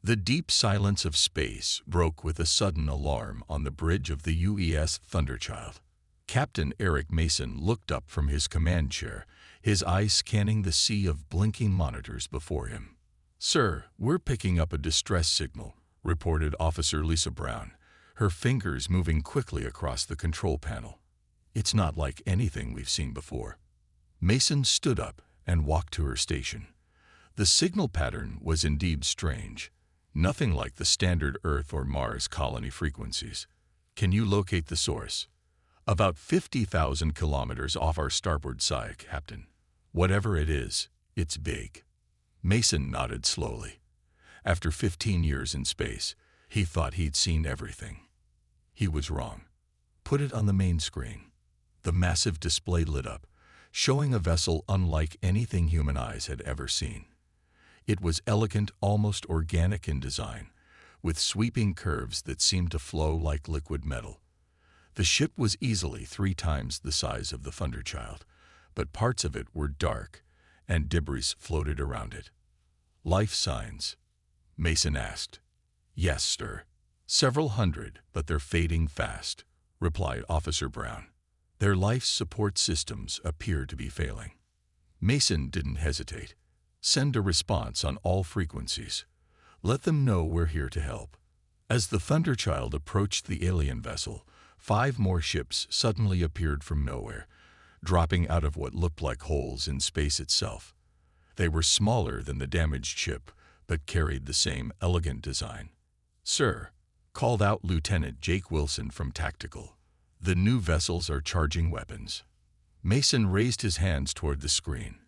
The deep silence of space broke with a sudden alarm on the bridge of the UES Thunderchild. Captain Eric Mason looked up from his command chair, his eyes scanning the sea of blinking monitors before him. "Sir, we're picking up a distress signal," reported Officer Lisa Brown, her fingers moving quickly across the control panel. "It's not like anything we've seen before." Mason stood up and walked to her station. The signal pattern was indeed strange, nothing like the standard Earth or Mars colony frequencies. "Can you locate the source?" "About 50,000 kilometers off our starboard side, Captain. Whatever it is, it's big." Mason nodded slowly. After 15 years in space, he thought he'd seen everything. He was wrong. "Put it on the main screen." The massive display lit up, showing a vessel unlike anything human eyes had ever seen. It was elegant, almost organic in design, with sweeping curves that seemed to flow like liquid metal. The ship was easily 3 times the size of the Thunderchild, but parts of it were dark, and debris floated around it. "Life signs?" Mason asked. "Yes, sir. Several hundred, but they're fading fast," replied Officer Brown. "Their life support systems appear to be failing." Mason didn't hesitate. "Send a response on all frequencies. Let them know we're here to help." As the Thunderchild approached the alien vessel, 5 more ships suddenly appeared from nowhere, dropping out of what looked like holes in space itself. They were smaller than the damaged ship, but carried the same elegant design. "Sir," called out Lieutenant Jake Wilson from Tactical, "the new vessels are charging weapons." Mason raised his hands toward the screen.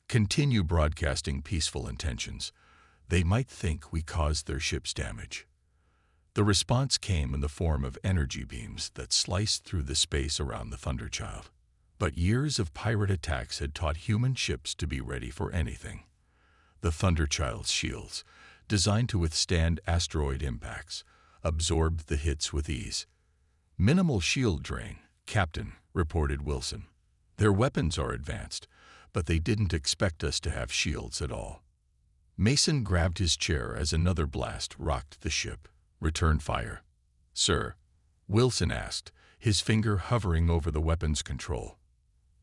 "Continue broadcasting peaceful intentions. They might think we caused their ship's damage." The response came in the form of energy beams that sliced through the space around the Thunderchild. But years of pirate attacks had taught human ships to be ready for anything. The Thunderchild's shields, designed to withstand asteroid impacts, absorbed the hits with ease. "Minimal shield drain, Captain," reported Wilson. "Their weapons are advanced, but they didn't expect us to have shields at all." Mason grabbed his chair as another blast rocked the ship. "Return fire." "Sir?" Wilson asked, his finger hovering over the weapons control.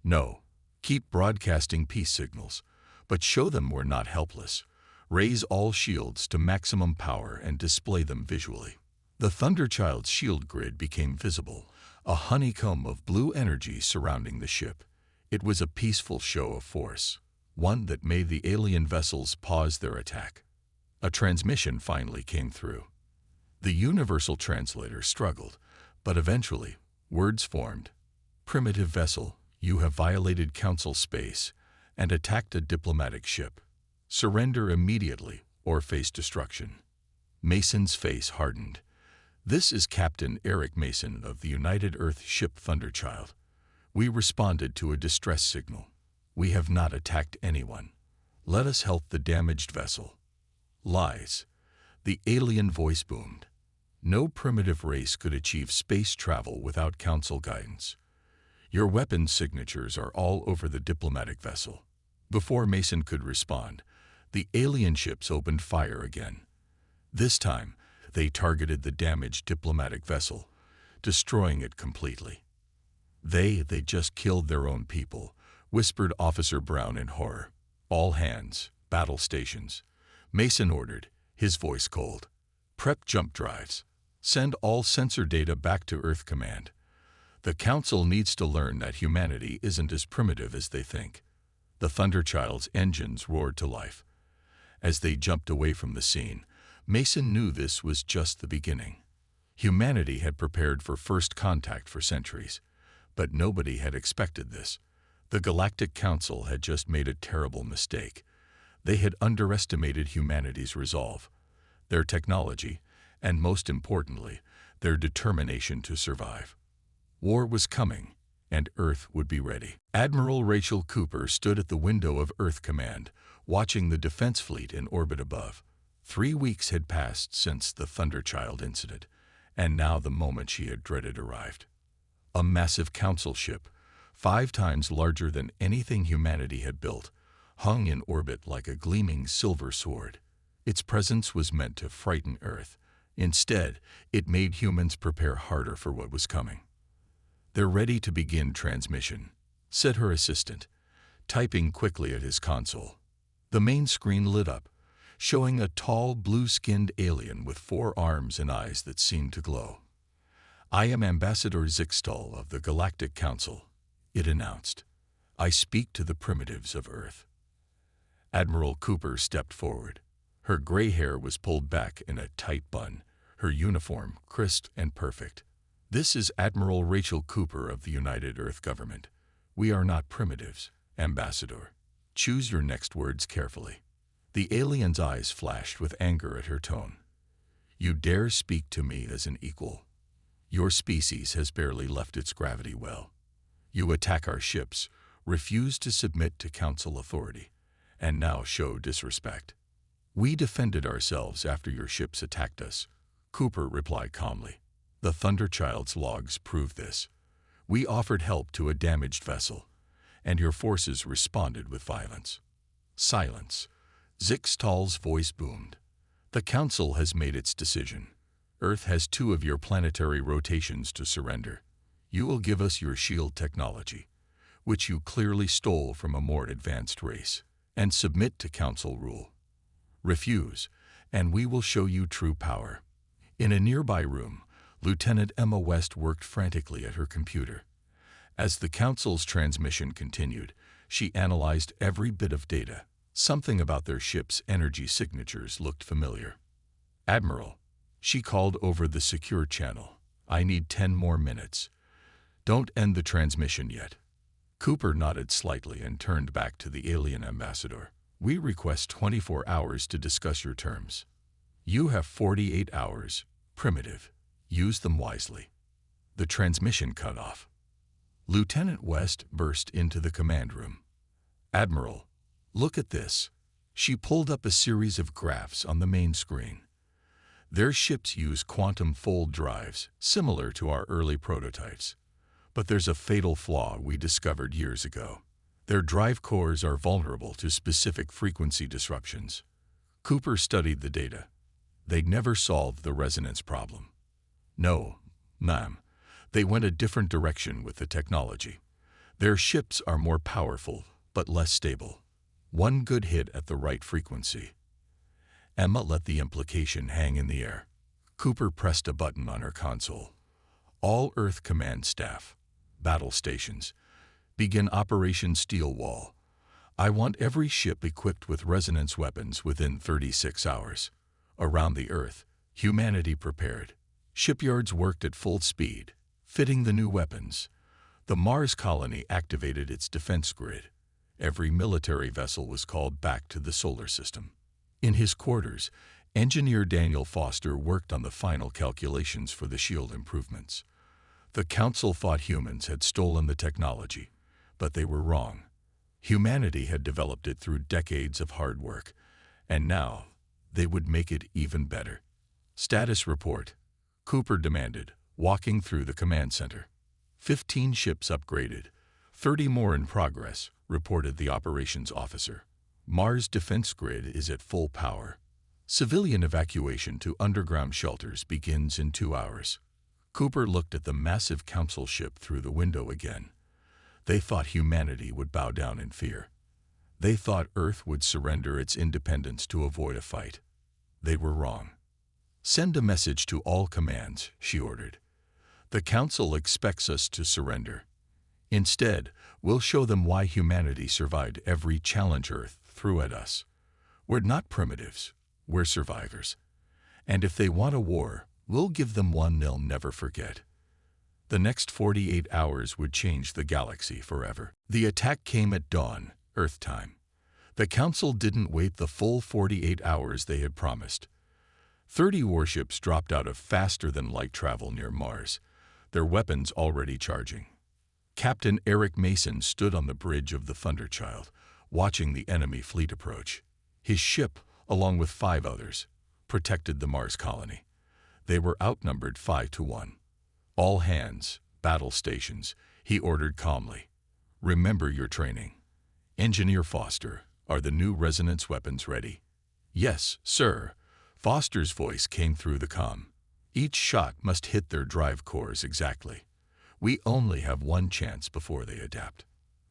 "No. Keep broadcasting peace signals, but show them we're not helpless. Raise all shields to maximum power and display them visually." The Thunderchild's shield grid became visible, a honeycomb of blue energy surrounding the ship. It was a peaceful show of force, one that made the alien vessels pause their attack. A transmission finally came through. The universal translator struggled, but eventually, words formed. "Primitive vessel, you have violated Council space and attacked a diplomatic ship. Surrender immediately or face destruction." Mason's face hardened. "This is Captain Eric Mason of the United Earth ship Thunderchild. We responded to a distress signal. We have not attacked anyone. Let us help the damaged vessel." "Lies." The alien voice boomed. "No primitive race could achieve space travel without Council guidance. Your weapon signatures are all over the diplomatic vessel." Before Mason could respond, the alien ships opened fire again. This time, they targeted the damaged diplomatic vessel, destroying it completely. They just killed their own people," whispered Officer Brown in horror. "All hands, battle stations." Mason ordered, his voice cold. "Prep jump drives. Send all sensor data back to Earth Command. The Council needs to learn that humanity isn't as primitive as they think." The Thunderchild's engines roared to life. As they jumped away from the scene, Mason knew this was just the beginning. Humanity had prepared for first contact for centuries, but nobody had expected this. The Galactic Council had just made a terrible mistake. They had underestimated humanity's resolve, their technology, and most importantly, their determination to survive. War was coming, and Earth would be ready. Admiral Rachel Cooper stood at the window of Earth Command, watching the defense fleet in orbit above. 3 weeks had passed since the Thunderchild incident, and now the moment she had dreaded arrived. A massive Council ship, 5 times larger than anything humanity had built, hung in orbit like a gleaming silver sword. Its presence was meant to frighten Earth. Instead, it made humans prepare harder for what was coming. "They're ready to begin transmission," said her assistant, typing quickly at his console. The main screen lit up, showing a tall, blue-skinned alien with 4 arms and eyes that seemed to glow. "I am Ambassador Zixtal of the Galactic Council," it announced. "I speak to the primitives of Earth." Admiral Cooper stepped forward. Her gray hair was pulled back in a tight bun, her uniform crisp and perfect. "This is Admiral Rachel Cooper of the United Earth Government. We are not primitives, Ambassador. Choose your next words carefully." The alien's eyes flashed with anger at her tone. "You dare speak to me as an equal? Your species has barely left its gravity well. You attack our ships, refuse to submit to Council authority, and now show disrespect." "We defended ourselves after your ships attacked us," Cooper replied calmly. "The Thunderchild's logs prove this. We offered help to a damaged vessel, and your forces responded with violence." Silence. Zixtal's voice boomed. "The Council has made its decision. Earth has 2 of your planetary rotations to surrender. You will give us your shield technology, which you clearly stole from a more advanced race, and submit to Council rule. Refuse, and we will show you true power." In a nearby room, Lieutenant Emma West worked frantically at her computer. As the Council's transmission continued, she analyzed every bit of data. Something about their ship's energy signatures looked familiar. "Admiral," she called over the secure channel, "I need 10 more minutes. Don't end the transmission yet." Cooper nodded slightly and turned back to the alien ambassador. "We request 24 hours to discuss your terms." "You have 48 hours, primitive. Use them wisely." The transmission cut off. Lieutenant West burst into the command room. "Admiral, look at this." She pulled up a series of graphs on the main screen. "Their ships use quantum fold drives, similar to our early prototypes. But there's a fatal flaw we discovered years ago. Their drive cores are vulnerable to specific frequency disruptions." Cooper studied the data. "They never solved the resonance problem." "No, ma'am. They went a different direction with the technology. Their ships are more powerful, but less stable. One good hit at the right frequency." Emma let the implication hang in the air. Cooper pressed a button on her console. "All Earth Command staff, battle stations, begin Operation Steel Wall. I want every ship equipped with resonance weapons within 36 hours. Around the Earth, humanity prepared. Shipyards worked at full speed, fitting the new weapons. The Mars colony activated its defense grid. Every military vessel was called back to the solar system." In his quarters, engineer Daniel Foster worked on the final calculations for the shield improvements. The Council thought humans had stolen the technology, but they were wrong. Humanity had developed it through decades of hard work, and now they would make it even better. "Status report," Cooper demanded, walking through the command center. 15 ships upgraded, 30 more in progress, reported the operations officer. "Mars defense grid is at full power. Civilian evacuation to underground shelters begins in 2 hours." Cooper looked at the massive Council ship through the window again. They thought humanity would bow down in fear. They thought Earth would surrender its independence to avoid a fight. They were wrong. "Send a message to all commands," she ordered. "The Council expects us to surrender. Instead, we'll show them why humanity survived every challenge Earth threw at us. We're not primitives, we're survivors. And if they want a war, we'll give them one they'll never forget." The next 48 hours would change the galaxy forever. The attack came at dawn, Earth time. The Council didn't wait the full 48 hours they had promised. 30 warships dropped out of faster-than-light travel near Mars, their weapons already charging. Captain Eric Mason stood on the bridge of the Thunderchild, watching the enemy fleet approach. His ship, along with 5 others, protected the Mars colony. They were outnumbered 5-1. "All hands, battle stations," he ordered calmly. "Remember your training. Engineer Foster, are the new resonance weapons ready?" Yes, sir. Foster's voice came through the comm. Each shot must hit their drive cores exactly. We only have one chance before they adapt.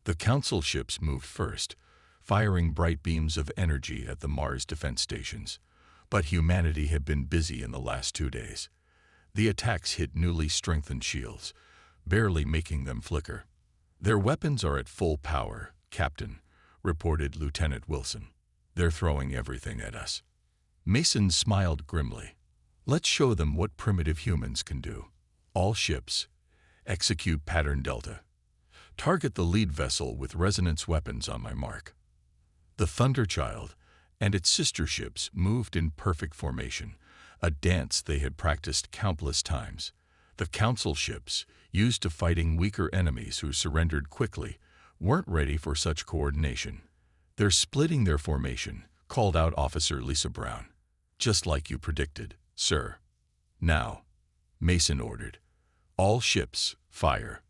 The Council ships moved first, firing bright beams of energy at the Mars defense stations. But humanity had been busy in the last 2 days. The attacks hit newly strengthened shields, barely making them flicker. Their weapons are at full power, Captain, reported Lieutenant Wilson. They're throwing everything at us. Mason smiled grimly. Let's show them what primitive humans can do. All ships, execute pattern Delta. Target the lead vessel with resonance weapons on my mark. The Thunderchild and its sister ships moved in perfect formation, a dance they had practiced countless times. The Council ships, used to fighting weaker enemies who surrendered quickly, weren't ready for such coordination. They're splitting their formation, called out Officer Lisa Brown. Just like you predicted, sir. Now, Mason ordered. All ships, fire.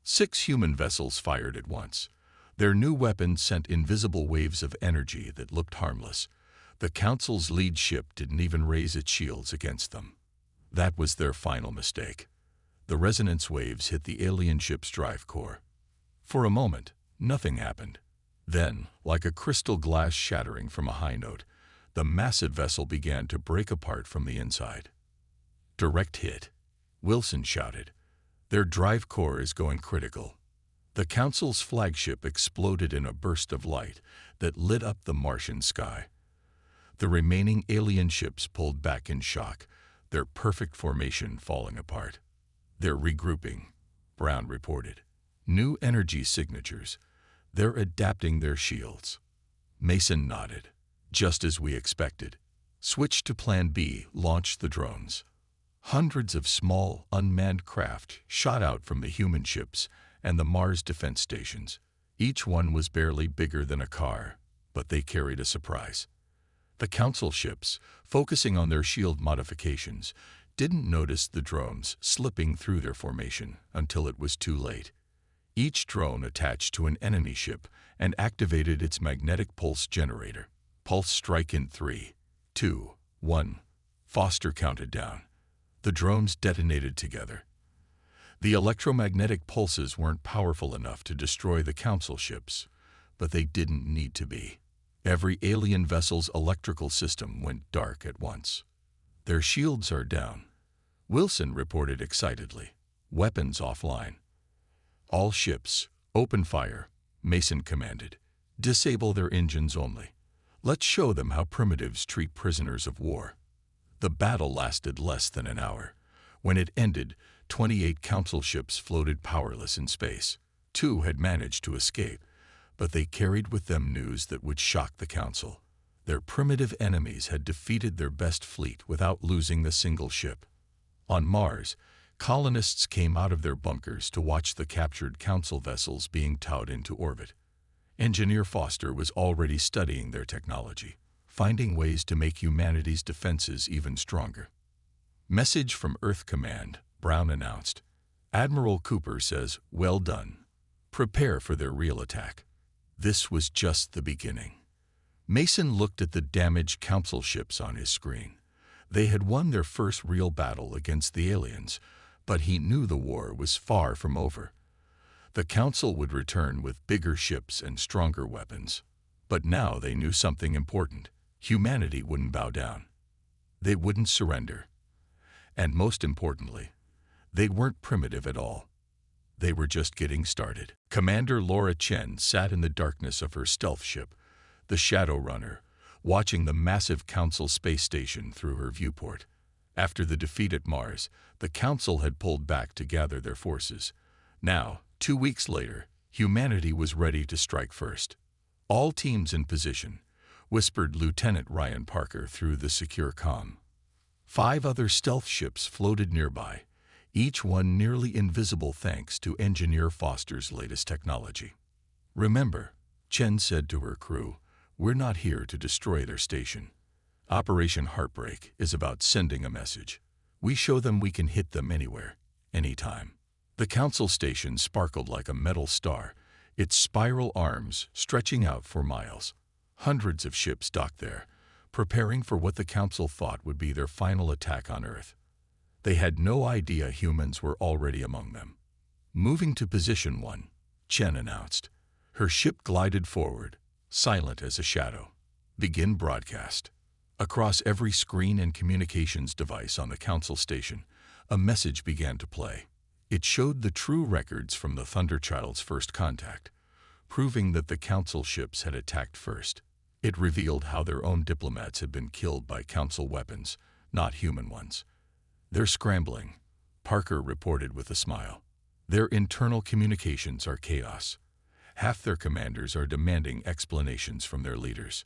6 human vessels fired at once. Their new weapons sent invisible waves of energy that looked harmless. The Council's lead ship didn't even raise its shields against them. That was their final mistake. The resonance waves hit the alien ship's drive core. For a moment, nothing happened. Then, like a crystal glass shattering from a high note, the massive vessel began to break apart from the inside. Direct hit, Wilson shouted. Their drive core is going critical. The Council's flagship exploded in a burst of light that lit up the Martian sky. The remaining alien ships pulled back in shock, their perfect formation falling apart. They're regrouping, Brown reported. New energy signatures. They're adapting their shields. Mason nodded. Just as we expected. Switch to Plan B, launch the drones. Hundreds of small, unmanned craft shot out from the human ships and the Mars defense stations. Each one was barely bigger than a car, but they carried a surprise. The Council ships, focusing on their shield modifications, didn't notice the drones slipping through their formation until it was too late. Each drone attached to an enemy ship and activated its magnetic pulse generator. Pulse strike in 3, 2, 1. Foster counted down. The drones detonated together. The electromagnetic pulses weren't powerful enough to destroy the Council ships, but they didn't need to be. Every alien vessel's electrical system went dark at once. Their shields are down, Wilson reported excitedly. Weapons offline. All ships, open fire, Mason commanded. Disable their engines only. Let's show them how primitives treat prisoners of war. The battle lasted less than an hour. When it ended, 28 Council ships floated powerless in space. 2 had managed to escape, but they carried with them news that would shock the Council. Their primitive enemies had defeated their best fleet without losing a single ship. On Mars, colonists came out of their bunkers to watch the captured Council vessels being towed into orbit. Engineer Foster was already studying their technology, finding ways to make humanity's defenses even stronger. Message from Earth Command, Brown announced. Admiral Cooper says, well done. Prepare for their real attack. This was just the beginning. Mason looked at the damaged Council ships on his screen. They had won their first real battle against the aliens, but he knew the war was far from over. The Council would return with bigger ships and stronger weapons. But now they knew something important. Humanity wouldn't bow down. They wouldn't surrender. And most importantly, they weren't primitive at all. They were just getting started. Commander Laura Chen sat in the darkness of her stealth ship, the Shadow Runner, watching the massive Council space station through her viewport. After the defeat at Mars, the Council had pulled back to gather their forces. Now, 2 weeks later, humanity was ready to strike first. All teams in position, whispered Lieutenant Ryan Parker through the secure comm. 5 other stealth ships floated nearby, each one nearly invisible thanks to Engineer Foster's latest technology. Remember, Chen said to her crew, we're not here to destroy their station. Operation Heartbreak is about sending a message. We show them we can hit them anywhere, anytime. The Council station sparkled like a metal star, its spiral arms stretching out for miles. Hundreds of ships docked there, preparing for what the Council thought would be their final attack on Earth. They had no idea humans were already among them. Moving to Position 1, Chen announced. Her ship glided forward, silent as a shadow. Begin broadcast. Across every screen and communications device on the Council station, a message began to play. It showed the true records from the Thunderchild's first contact, proving that the Council ships had attacked first. It revealed how their own diplomats had been killed by Council weapons, not human ones. "They're scrambling," Parker reported with a smile. "Their internal communications are chaos. Half their commanders are demanding explanations from their leaders."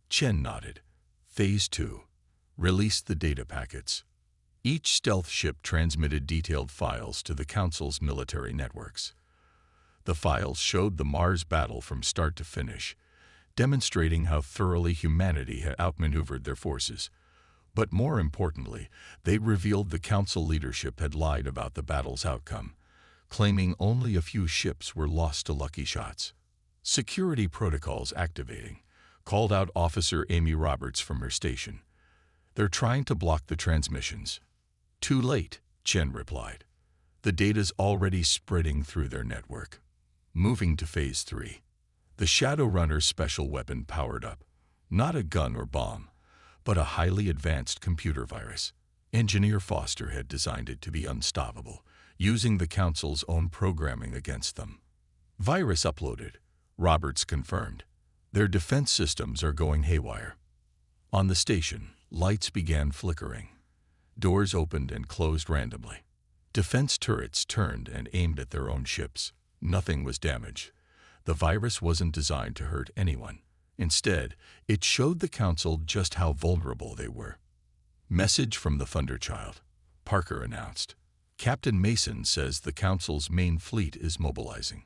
Chen nodded. Phase 2. Released the data packets. Each stealth ship transmitted detailed files to the Council's military networks. The files showed the Mars battle from start to finish, demonstrating how thoroughly humanity had outmaneuvered their forces. But more importantly, they revealed the Council leadership had lied about the battle's outcome, claiming only a few ships were lost to lucky shots. Security protocols activating, called out Officer Amy Roberts from her station. "They're trying to block the transmissions." "Too late," Chen replied. "The data's already spreading through their network." Moving to Phase 3. The Shadowrunner special weapon powered up. Not a gun or bomb, but a highly advanced computer virus. Engineer Foster had designed it to be unstoppable, using the Council's own programming against them. "Virus uploaded," Roberts confirmed. "Their defense systems are going haywire." On the station, lights began flickering. Doors opened and closed randomly. Defense turrets turned and aimed at their own ships. Nothing was damaged. The virus wasn't designed to hurt anyone. Instead, it showed the Council just how vulnerable they were. "Message from the Thunderchild," Parker announced. "Captain Mason says the Council's main fleet is mobilizing.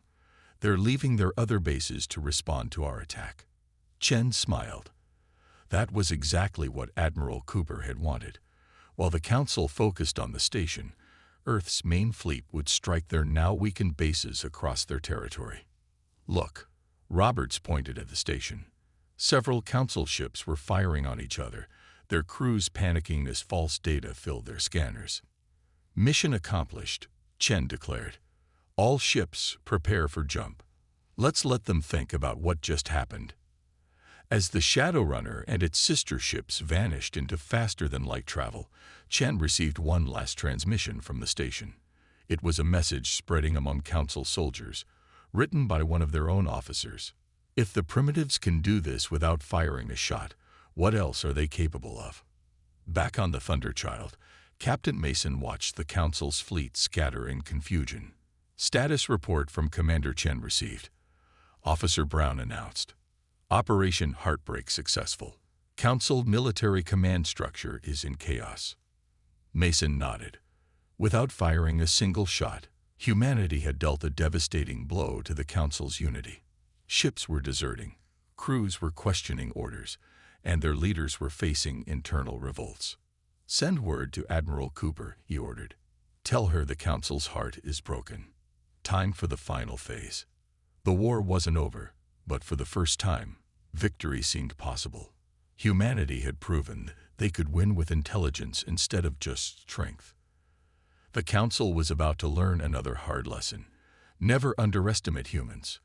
They're leaving their other bases to respond to our attack." Chen smiled. That was exactly what Admiral Cooper had wanted. While the Council focused on the station, Earth's main fleet would strike their now weakened bases across their territory. "Look," Roberts pointed at the station. Several Council ships were firing on each other, their crews panicking as false data filled their scanners. "Mission accomplished," Chen declared. "All ships, prepare for jump. Let's let them think about what just happened." As the Shadowrunner and its sister ships vanished into faster-than-light travel, Chen received one last transmission from the station. It was a message spreading among Council soldiers, written by one of their own officers. "If the primitives can do this without firing a shot, what else are they capable of?" Back on the Thunderchild, Captain Mason watched the Council's fleet scatter in confusion. Status report from Commander Chen received. Officer Brown announced. "Operation Heartbreak successful. Council military command structure is in chaos." Mason nodded. Without firing a single shot, humanity had dealt a devastating blow to the Council's unity. Ships were deserting, crews were questioning orders, and their leaders were facing internal revolts. "Send word to Admiral Cooper," he ordered. "Tell her the Council's heart is broken. Time for the final phase." The war wasn't over, but for the first time, victory seemed possible. Humanity had proven they could win with intelligence instead of just strength. The Council was about to learn another hard lesson. Never underestimate humans,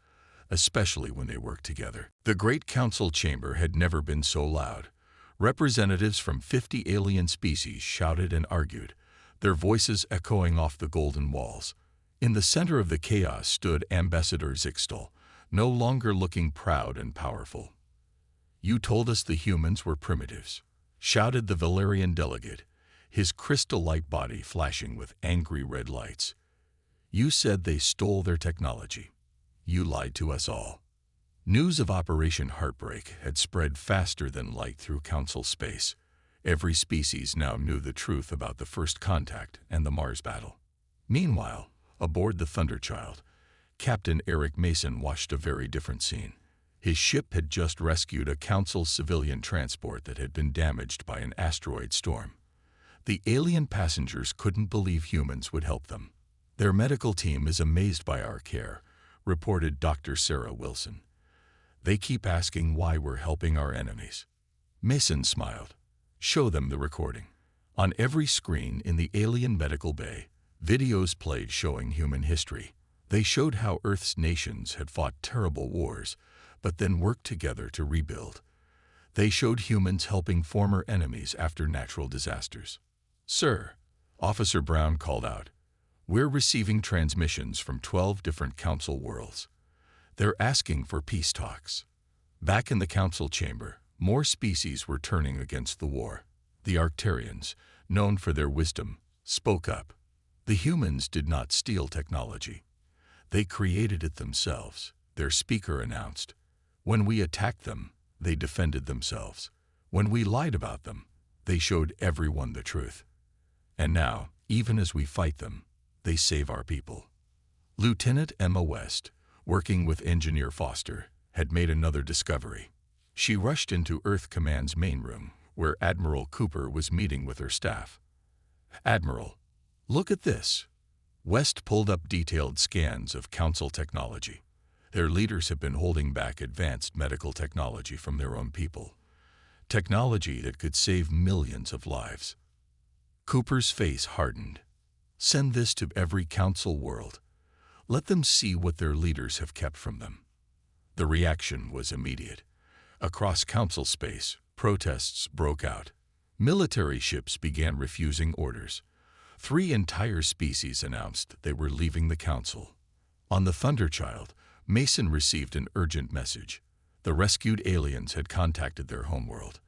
especially when they work together. The Great Council chamber had never been so loud. Representatives from 50 alien species shouted and argued, their voices echoing off the golden walls. In the center of the chaos stood Ambassador Zixtal, no longer looking proud and powerful. "You told us the humans were primitives," shouted the Valerian delegate, his crystal-like body flashing with angry red lights. "You said they stole their technology. You lied to us all." News of Operation Heartbreak had spread faster than light through Council space. Every species now knew the truth about the first contact and the Mars battle. Meanwhile, aboard the Thunderchild, Captain Eric Mason watched a very different scene. His ship had just rescued a Council civilian transport that had been damaged by an asteroid storm. The alien passengers couldn't believe humans would help them. "Their medical team is amazed by our care," reported Dr. Sarah Wilson. "They keep asking why we're helping our enemies." Mason smiled. Show them the recording. On every screen in the alien medical bay, videos played showing human history. They showed how Earth's nations had fought terrible wars, but then worked together to rebuild. They showed humans helping former enemies after natural disasters. "Sir," Officer Brown called out, "we're receiving transmissions from 12 different council worlds. They're asking for peace talks." Back in the council chamber, more species were turning against the war. The Arcturians, known for their wisdom, spoke up. The humans did not steal technology. They created it themselves, their speaker announced. When we attacked them, they defended themselves. When we lied about them, they showed everyone the truth. And now, even as we fight them, they save our people. Lieutenant Emma West, working with Engineer Foster, had made another discovery. She rushed into Earth Command's main room, where Admiral Cooper was meeting with her staff. "Admiral, look at this." West pulled up detailed scans of Council technology. Their leaders have been holding back advanced medical technology from their own people. Technology that could save millions of lives. Cooper's face hardened. "Send this to every Council world. Let them see what their leaders have kept from them." The reaction was immediate. Across Council space, protests broke out. Military ships began refusing orders. 3 entire species announced they were leaving the Council. On the Thunderchild, Mason received an urgent message. The rescued aliens had contacted their homeworld.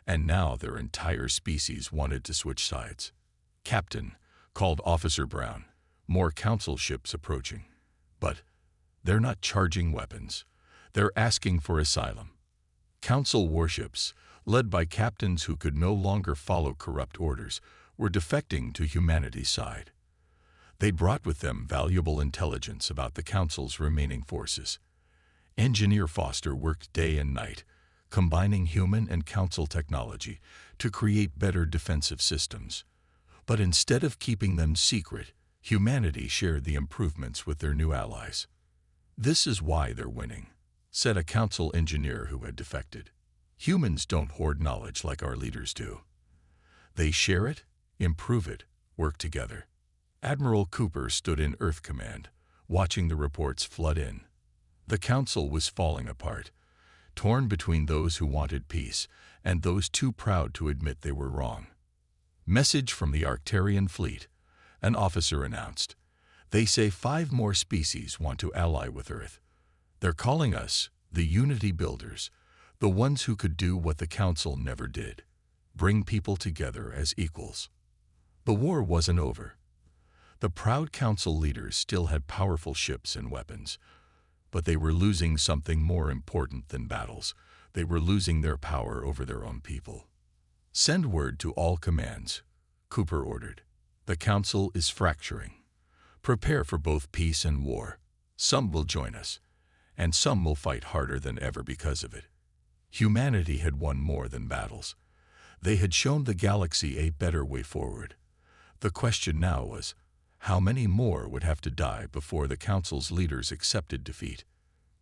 And now their entire species wanted to switch sides. "Captain," called Officer Brown, "more Council ships approaching. But they're not charging weapons. They're asking for asylum." Council warships, led by captains who could no longer follow corrupt orders, were defecting to humanity's side. They brought with them valuable intelligence about the Council's remaining forces. Engineer Foster worked day and night, combining human and Council technology to create better defensive systems. But instead of keeping them secret, humanity shared the improvements with their new allies. "This is why they're winning," said a Council engineer who had defected. "Humans don't hoard knowledge like our leaders do. They share it, improve it, work together." Admiral Cooper stood in Earth Command, watching the reports flood in. The Council was falling apart, torn between those who wanted peace and those too proud to admit they were wrong. "Message from the Arcturian fleet," an officer announced. "They say 5 more species want to ally with Earth. They're calling us the Unity Builders, the ones who could do what the Council never did, bring people together as equals." The war wasn't over. The proud Council leaders still had powerful ships and weapons, but they were losing something more important than battles. They were losing their power over their own people. "Send word to all commands," Cooper ordered. "The Council is fracturing. Prepare for both peace and war. Some will join us, and some will fight harder than ever because of it." Humanity had won more than battles. They had shown the galaxy a better way forward. The question now was, how many more would have to die before the Council's leaders accepted defeat?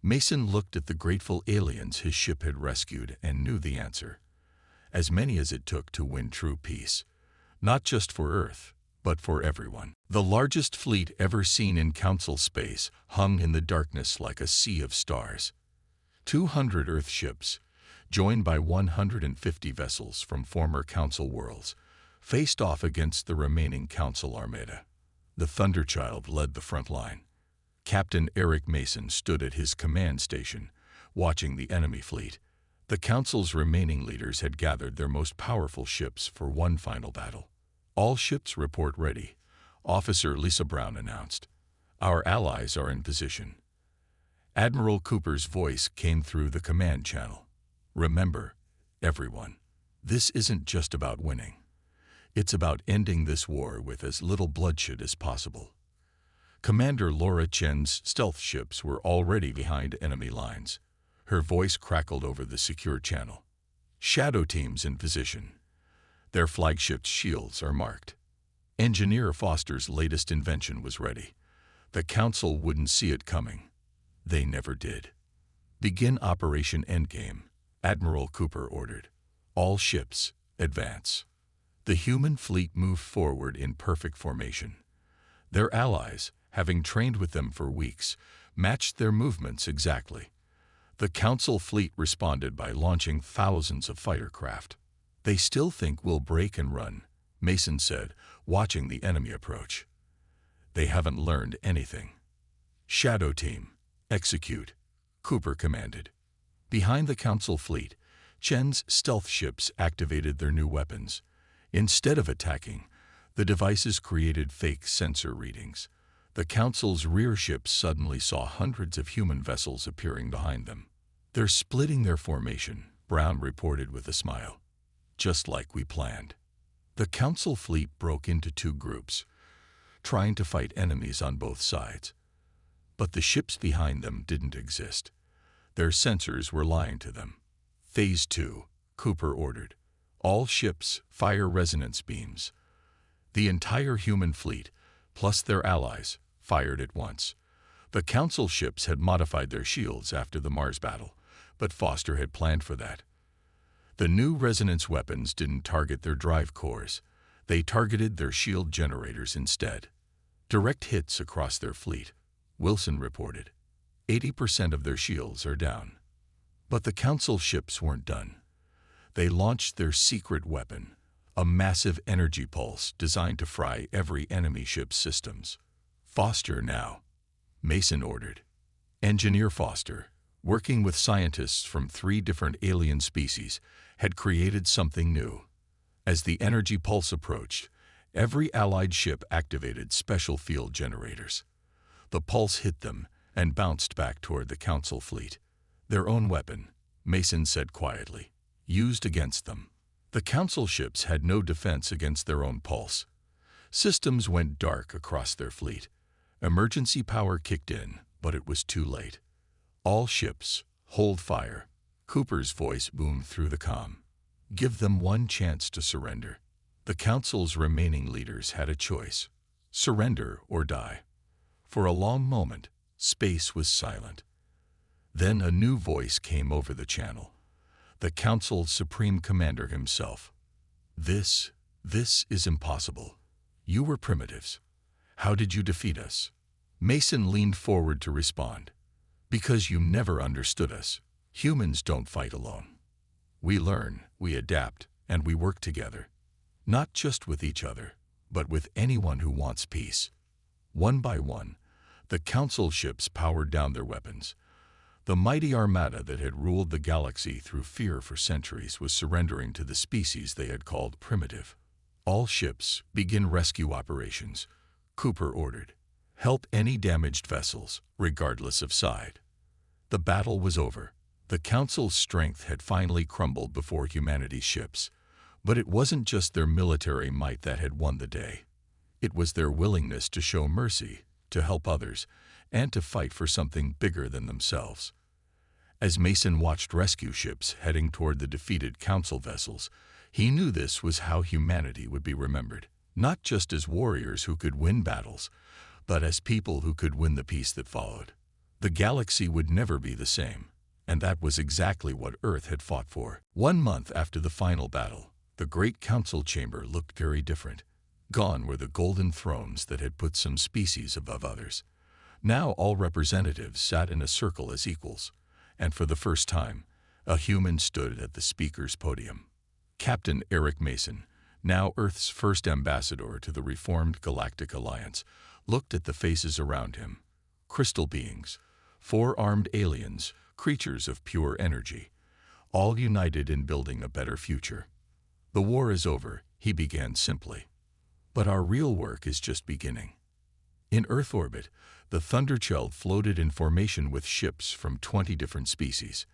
Mason looked at the grateful aliens his ship had rescued and knew the answer. As many as it took to win true peace. Not just for Earth, but for everyone. The largest fleet ever seen in Council space hung in the darkness like a sea of stars. 200 Earth ships, joined by 150 vessels from former Council worlds, faced off against the remaining Council armada. The Thunderchild led the front line. Captain Eric Mason stood at his command station, watching the enemy fleet. The Council's remaining leaders had gathered their most powerful ships for one final battle. "All ships report ready," Officer Lisa Brown announced. "Our allies are in position." Admiral Cooper's voice came through the command channel. "Remember, everyone, this isn't just about winning. It's about ending this war with as little bloodshed as possible." Commander Laura Chen's stealth ships were already behind enemy lines. Her voice crackled over the secure channel. "Shadow teams in position. Their flagship's shields are marked." Engineer Foster's latest invention was ready. The Council wouldn't see it coming. They never did. "Begin Operation Endgame," Admiral Cooper ordered. All ships, advance. The human fleet moved forward in perfect formation. Their allies, having trained with them for weeks, matched their movements exactly. The Council fleet responded by launching thousands of fighter craft. "They still think we'll break and run," Mason said, watching the enemy approach. "They haven't learned anything." "Shadow Team, execute," Cooper commanded. Behind the Council fleet, Chen's stealth ships activated their new weapons. Instead of attacking, the devices created fake sensor readings. The Council's rear ships suddenly saw hundreds of human vessels appearing behind them. "They're splitting their formation," Brown reported with a smile. "Just like we planned." The Council fleet broke into two groups, trying to fight enemies on both sides. But the ships behind them didn't exist. Their sensors were lying to them. "Phase 2, Cooper ordered. "All ships fire resonance beams." The entire human fleet, plus their allies, fired at once. The Council ships had modified their shields after the Mars battle, but Foster had planned for that. The new resonance weapons didn't target their drive cores. They targeted their shield generators instead. "Direct hits across their fleet," Wilson reported. 80% of their shields are down." But the Council ships weren't done. They launched their secret weapon, a massive energy pulse designed to fry every enemy ship's systems. "Foster now," Mason ordered. Engineer Foster, working with scientists from 3 different alien species, had created something new. As the energy pulse approached, every Allied ship activated special field generators. The pulse hit them and bounced back toward the Council fleet. "Their own weapon," Mason said quietly, "used against them." The Council ships had no defense against their own pulse. Systems went dark across their fleet. Emergency power kicked in, but it was too late. "All ships, hold fire," Cooper's voice boomed through the comm. "Give them one chance to surrender." The Council's remaining leaders had a choice: surrender or die. For a long moment, space was silent. Then a new voice came over the channel. The Council's Supreme Commander himself. This is impossible. You were primitives. How did you defeat us?" Mason leaned forward to respond. "Because you never understood us. Humans don't fight alone. We learn, we adapt, and we work together. Not just with each other, but with anyone who wants peace." One by one, the Council ships powered down their weapons. The mighty armada that had ruled the galaxy through fear for centuries was surrendering to the species they had called primitive. "All ships, begin rescue operations," Cooper ordered. "Help any damaged vessels, regardless of side." The battle was over. The Council's strength had finally crumbled before humanity's ships. But it wasn't just their military might that had won the day. It was their willingness to show mercy, to help others, and to fight for something bigger than themselves. As Mason watched rescue ships heading toward the defeated Council vessels, he knew this was how humanity would be remembered, not just as warriors who could win battles, but as people who could win the peace that followed. The galaxy would never be the same, and that was exactly what Earth had fought for. 1 month after the final battle, the Great Council chamber looked very different. Gone were the golden thrones that had put some species above others. Now all representatives sat in a circle as equals, and for the first time, a human stood at the speaker's podium. Captain Eric Mason, now Earth's first ambassador to the reformed Galactic Alliance, looked at the faces around him. Crystal beings, 4-armed aliens, creatures of pure energy, all united in building a better future. "The war is over," he began simply. "But our real work is just beginning." In Earth orbit, the Thunderchild floated in formation with ships from 20 different species.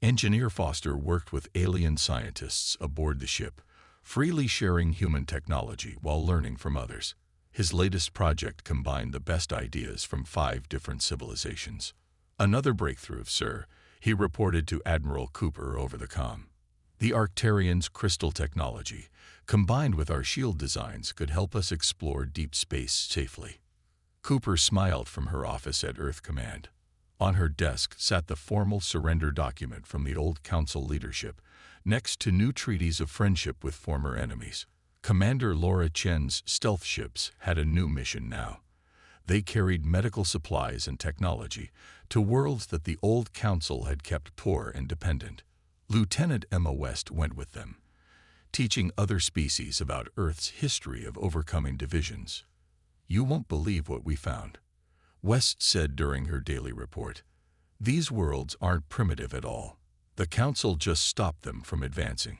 Engineer Foster worked with alien scientists aboard the ship, freely sharing human technology while learning from others. His latest project combined the best ideas from 5 different civilizations. "Another breakthrough, sir," he reported to Admiral Cooper over the comm. "The Arcturians' crystal technology, combined with our shield designs, could help us explore deep space safely." Cooper smiled from her office at Earth Command. On her desk sat the formal surrender document from the old Council leadership, next to new treaties of friendship with former enemies. Commander Laura Chen's stealth ships had a new mission now. They carried medical supplies and technology to worlds that the old council had kept poor and dependent. Lieutenant Emma West went with them, teaching other species about Earth's history of overcoming divisions. "You won't believe what we found," West said during her daily report. "These worlds aren't primitive at all. The council just stopped them from advancing.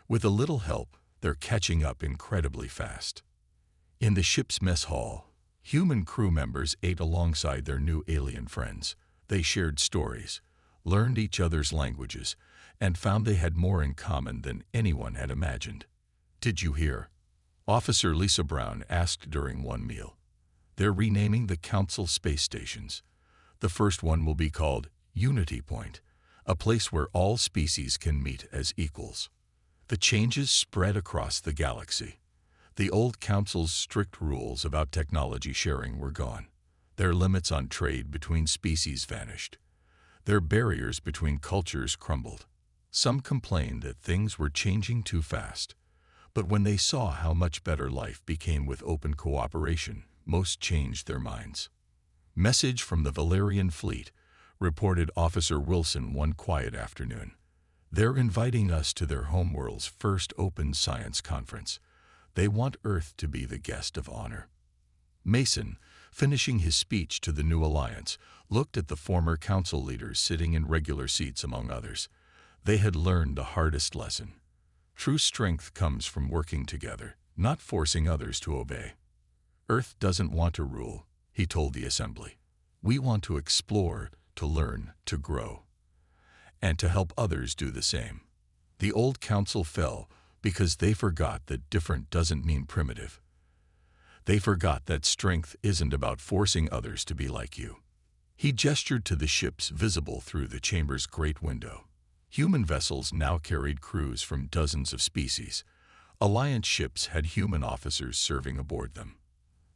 With a little help, they're catching up incredibly fast." In the ship's mess hall, human crew members ate alongside their new alien friends. They shared stories, learned each other's languages, and found they had more in common than anyone had imagined. "Did you hear?" Officer Lisa Brown asked during one meal. "They're renaming the council space stations. The first one will be called Unity Point, a place where all species can meet as equals." The changes spread across the galaxy. The old council's strict rules about technology sharing were gone. Their limits on trade between species vanished. Their barriers between cultures crumbled. Some complained that things were changing too fast. But when they saw how much better life became with open cooperation, most changed their minds. "Message from the Valerian fleet," reported Officer Wilson one quiet afternoon. "They're inviting us to their homeworld's first open science conference. They want Earth to be the guest of honor." Mason, finishing his speech to the new alliance, looked at the former council leaders sitting in regular seats among others. They had learned the hardest lesson. True strength comes from working together, not forcing others to obey. "Earth doesn't want to rule," he told the assembly. "We want to explore, to learn, to grow, and to help others do the same." The old council fell because they forgot that different doesn't mean primitive. They forgot that strength isn't about forcing others to be like you. He gestured to the ships visible through the chamber's great window. Human vessels now carried crews from dozens of species. Alliance ships had human officers serving aboard them.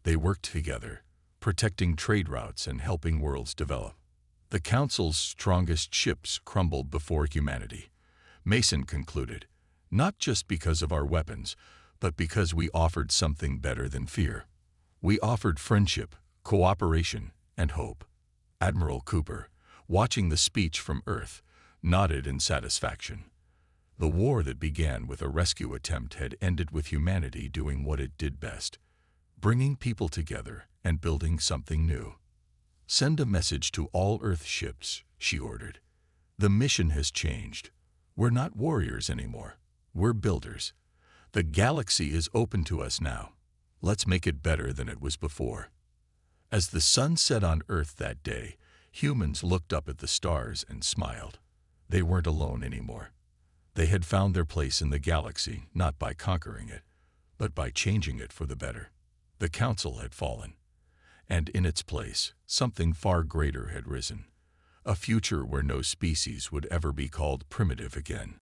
They worked together, protecting trade routes and helping worlds develop. The Council's strongest ships crumbled before humanity, Mason concluded, not just because of our weapons, but because we offered something better than fear. We offered friendship, cooperation, and hope. Admiral Cooper, watching the speech from Earth, nodded in satisfaction. The war that began with a rescue attempt had ended with humanity doing what it did best, bringing people together and building something new. "Send a message to all Earth ships," she ordered. "The mission has changed. We're not warriors anymore. We're builders. The galaxy is open to us now. Let's make it better than it was before." As the sun set on Earth that day, humans looked up at the stars and smiled. They weren't alone anymore. They had found their place in the galaxy not by conquering it, but by changing it for the better. The Council had fallen, and in its place, something far greater had risen. A future where no species would ever be called primitive again.